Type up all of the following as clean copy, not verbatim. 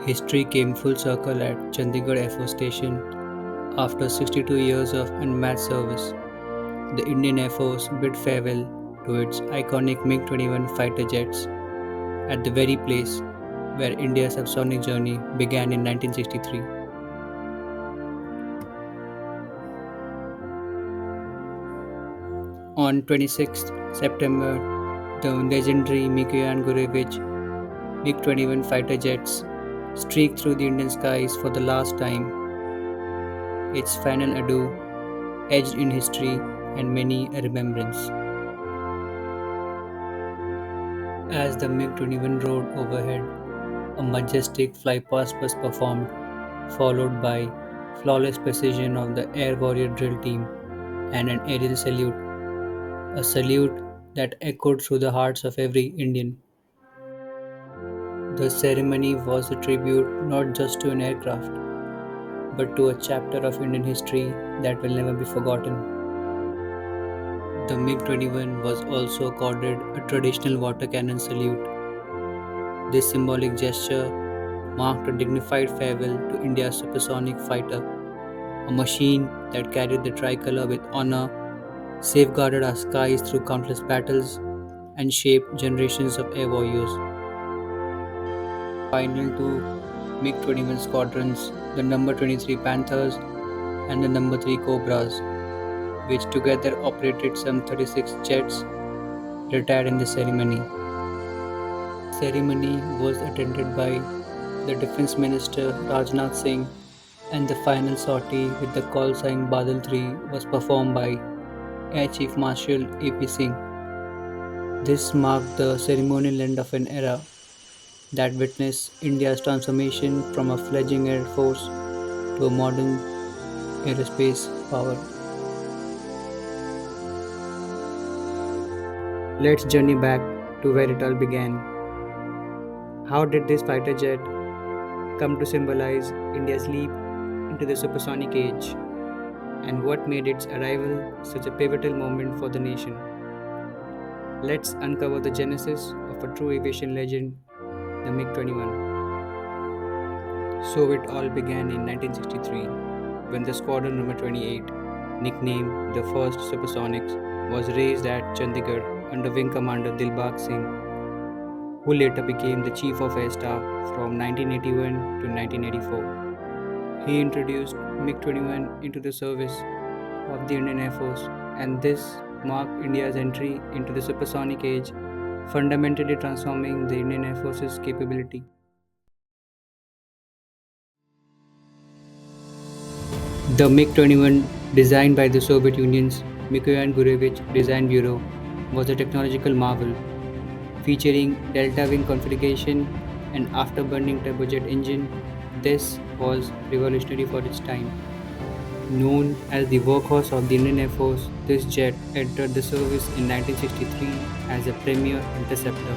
History came full circle at Chandigarh Air Force Station after 62 years of unmatched service. The Indian Air Force bid farewell to its iconic MiG-21 fighter jets at the very place where India's subsonic journey began in 1963. On 26th September, the legendary MiG-21 fighter jets streaked through the Indian skies for the last time, its final adieu etched in history and many a remembrance. As the MiG-21 rode overhead, a majestic flypast was performed, followed by flawless precision of the Air Warrior drill team and an aerial salute, a salute that echoed through the hearts of every Indian. The ceremony was a tribute not just to an aircraft, but to a chapter of Indian history that will never be forgotten. The MiG-21 was also accorded a traditional water cannon salute. This symbolic gesture marked a dignified farewell to India's supersonic fighter, a machine that carried the tricolour with honour, safeguarded our skies through countless battles, and shaped generations of air warriors. Final two MiG-21 squadrons, the number 23 Panthers and the number 3 Cobras, which together operated some 36 jets, retired in the ceremony. The ceremony was attended by the Defence Minister Rajnath Singh, and the final sortie with the call sign Badal 3 was performed by Air Chief Marshal A.P. Singh. This marked the ceremonial end of an era that witnessed India's transformation from a fledgling air force to a modern aerospace power. Let's journey back to where it all began. How did this fighter jet come to symbolize India's leap into the supersonic age, and what made its arrival such a pivotal moment for the nation? Let's uncover the genesis of a true aviation legend, the MiG-21. So it all began in 1963 when the Squadron Number 28, nicknamed the first Supersonics, was raised at Chandigarh under Wing Commander Dilbagh Singh, who later became the Chief of Air Staff from 1981 to 1984. He introduced MiG-21 into the service of the Indian Air Force, and this marked India's entry into the supersonic age, fundamentally transforming the Indian Air Force's capability. The MiG-21, designed by the Soviet Union's Mikhail Gurevich Design Bureau, was a technological marvel, featuring delta wing configuration and afterburning turbojet engine. This was revolutionary for its time. Known as the workhorse of the Indian Air Force, this jet entered the service in 1963 as a premier interceptor,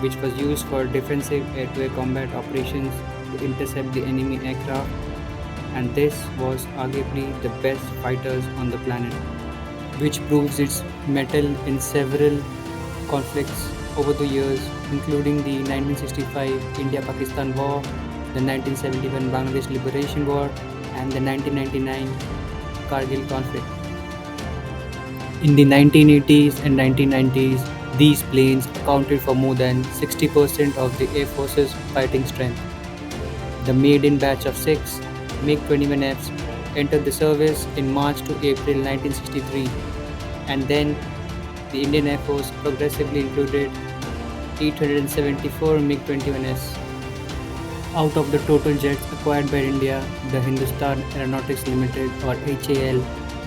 which was used for defensive air-to-air combat operations to intercept the enemy aircraft, and this was arguably the best fighters on the planet, which proves its mettle in several conflicts over the years, including the 1965 India-Pakistan War, the 1971 Bangladesh Liberation War, and the 1999 Kargil conflict. In the 1980s and 1990s, these planes accounted for more than 60% of the Air Force's fighting strength. The maiden batch of 6 MiG-21Fs entered the service in March to April 1963, and then the Indian Air Force progressively included 874 MiG-21s. Out of the total jets acquired by India, the Hindustan Aeronautics Limited or HAL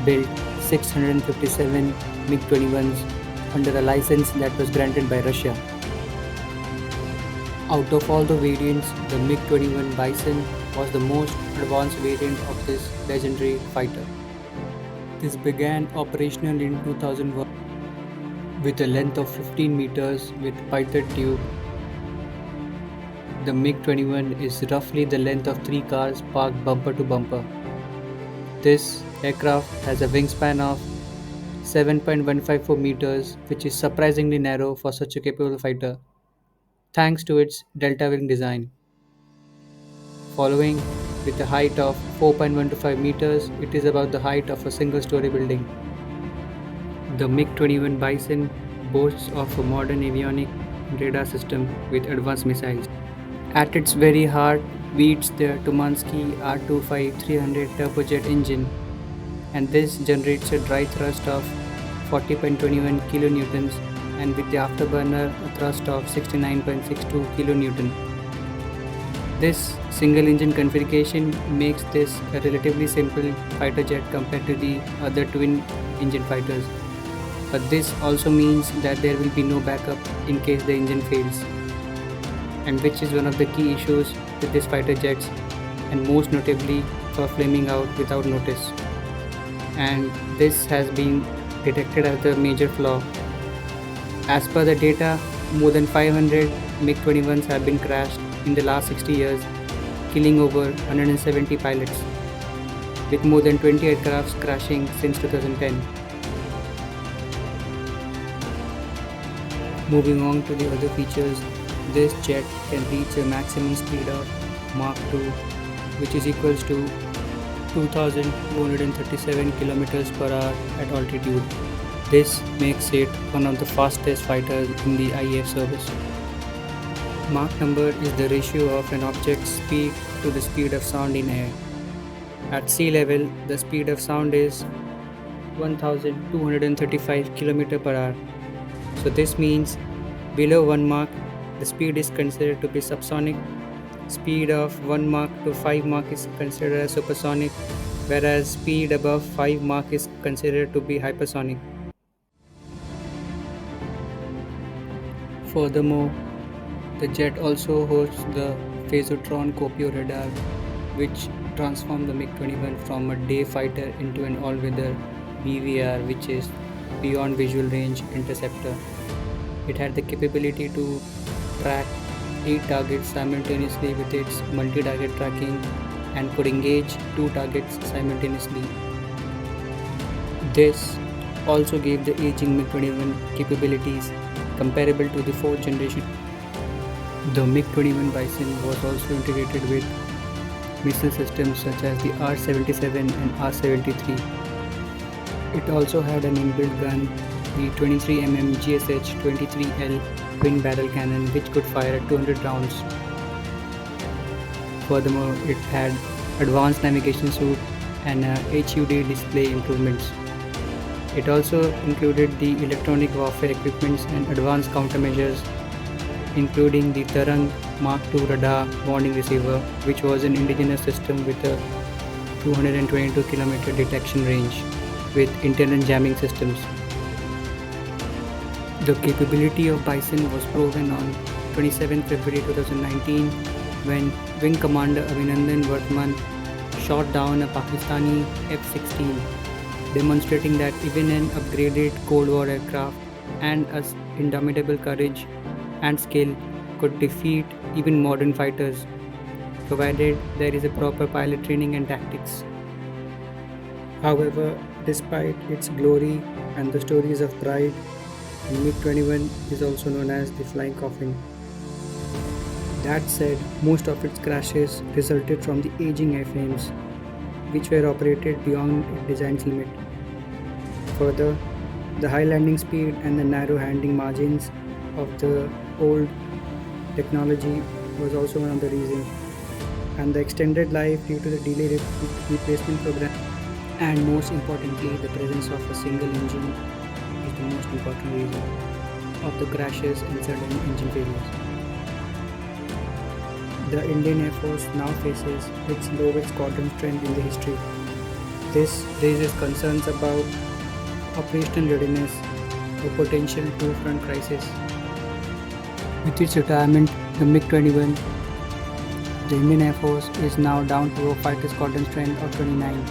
built 657 MiG-21s under a license that was granted by Russia. Out of all the variants, the MiG-21 Bison was the most advanced variant of this legendary fighter. This began operational in 2001 with a length of 15 meters with pitot tube. The MiG-21 is roughly the length of 3 cars parked bumper to bumper. This aircraft has a wingspan of 7.154 meters, which is surprisingly narrow for such a capable fighter, thanks to its delta wing design. Following, with a height of 4.125 meters, it is about the height of a single-story building. The MiG-21 Bison boasts of a modern avionic and radar system with advanced missiles. At its very heart beats the Tumansky R-25-300 turbojet engine, and this generates a dry thrust of 40.21 kilonewtons and with the afterburner a thrust of 69.62 kilonewton. This single engine configuration makes this a relatively simple fighter jet compared to the other twin engine fighters. But this also means that there will be no backup in case the engine fails, and which is one of the key issues with these fighter jets, and most notably for flaming out without notice. And this has been detected as the major flaw. As per the data, more than 500 MiG-21s have been crashed in the last 60 years, killing over 170 pilots, with more than 20 aircrafts crashing since 2010. Moving on to the other features, this jet can reach a maximum speed of Mach 2, which is equals to 2,237 km per hour at altitude. This makes it one of the fastest fighters in the IAF service. Mach number is the ratio of an object's speed to the speed of sound in air. At sea level, the speed of sound is 1,235 km per hour. So this means below 1 Mach, the speed is considered to be subsonic. Speed of 1 Mach to 5 Mach is considered as supersonic, whereas speed above 5 Mach is considered to be hypersonic. Furthermore, the jet also hosts the Phasotron Copio radar, which transformed the MiG-21 from a day fighter into an all-weather BVR, which is Beyond Visual Range Interceptor. It had the capability to track 8 targets simultaneously with its multi-target tracking and could engage 2 targets simultaneously. This also gave the aging MiG-21 capabilities comparable to the 4th generation. The MiG-21 Bison was also integrated with missile systems such as the R-77 and R-73. It also had an inbuilt gun, the 23mm GSH-23L twin barrel cannon, which could fire at 200 rounds. Furthermore, it had advanced navigation suite and HUD display improvements. It also included the electronic warfare equipments and advanced countermeasures, including the Tarang Mach 2 radar warning receiver, which was an indigenous system with a 222 km detection range with internal jamming systems. The capability of Bison was proven on 27 February 2019 when Wing Commander Abhinandan Vartman shot down a Pakistani F-16, demonstrating that even an upgraded Cold War aircraft and its indomitable courage and skill could defeat even modern fighters, provided there is a proper pilot training and tactics. However, despite its glory and the stories of pride, MiG-21 is also known as the Flying Coffin. That said, most of its crashes resulted from the aging airframes, which were operated beyond its design's limit. Further, the high landing speed and the narrow handling margins of the old technology was also one of the reasons, and the extended life due to the delayed replacement program, and most importantly, the presence of a single engine is the most important reason of the crashes and sudden engine failures. The Indian Air Force now faces its lowest squadron strength in the history. This raises concerns about operational readiness, a potential two-front crisis. With its retirement, the MiG-21, the Indian Air Force is now down to a fighter squadron strength of 29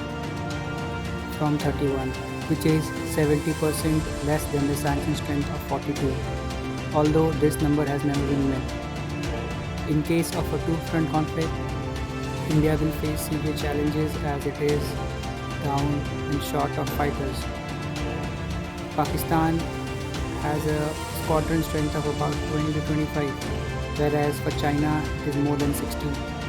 from 31, which is 70% less than the sanctioned strength of 42, although this number has never been met. In case of a two-front conflict, India will face severe challenges as it is down and short of fighters. Pakistan has a squadron strength of about 20 to 25, whereas for China it is more than 60.